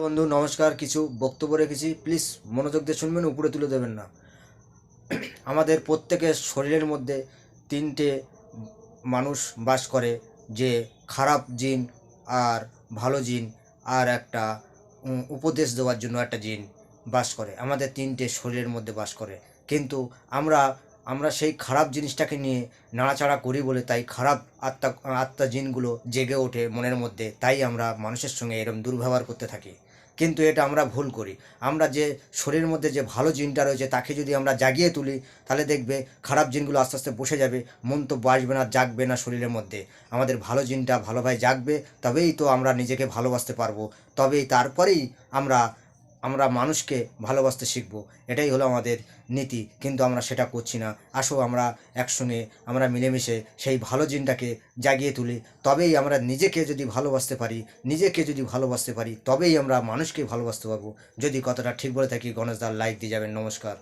বন্ধু নমস্কার। কিছু বক্তব্য রেখেছি, প্লিজ মনোযোগ দিয়ে শুনবেন, উপরে তুলে দেবেন না। আমাদের প্রত্যেকের শরীরের মধ্যে তিনটে মানুষ বাস করে, যে খারাপ জিন আর ভালো জিন আর একটা উপদেশ দেওয়ার জন্য একটা জিন বাস করে। আমাদের তিনটে শরীরের মধ্যে বাস করে, কিন্তু আমরা আমরা সেই খারাপ জিনিসটাকে নিয়ে নাড়াচাড়া করি বলে তাই খারাপ আত্মা জিনগুলো জেগে ওঠে মনের মধ্যে, তাই আমরা মানুষের সঙ্গে এরম দুর্ব্যবহার করতে থাকি। কিন্তু এটা আমরা ভুল করি। আমরা যে শরীরের মধ্যে যে ভালো জিনটা রয়েছে তাকে যদি আমরা জাগিয়ে তুলি, তাহলে দেখবে খারাপ জিনগুলো আস্তে আস্তে বসে যাবে, মন্তব্য আসবে না, জাগবে না শরীরের মধ্যে। আমাদের ভালো জিনটা ভালোভাবে জাগবে, তবেই তো আমরা নিজেকে ভালোবাসতে পারবো, তবেই তারপরেই আমরা আমরা মানুষকে ভালোবাসতে শিখবো। এটাই হলো আমাদের নীতি, কিন্তু আমরা সেটা করছি না। আসো আমরা একসঙ্গে আমরা মিলেমিশে সেই ভালো জিনটাকে জাগিয়ে তুলি, তবেই আমরা নিজেকে যদি ভালোবাসতে পারি, তবেই আমরা মানুষকে ভালোবাসতে পারবো। যদি কথাটা ঠিক বলে থাকি, গণেশ দার লাইক দিয়ে যাবেন। নমস্কার।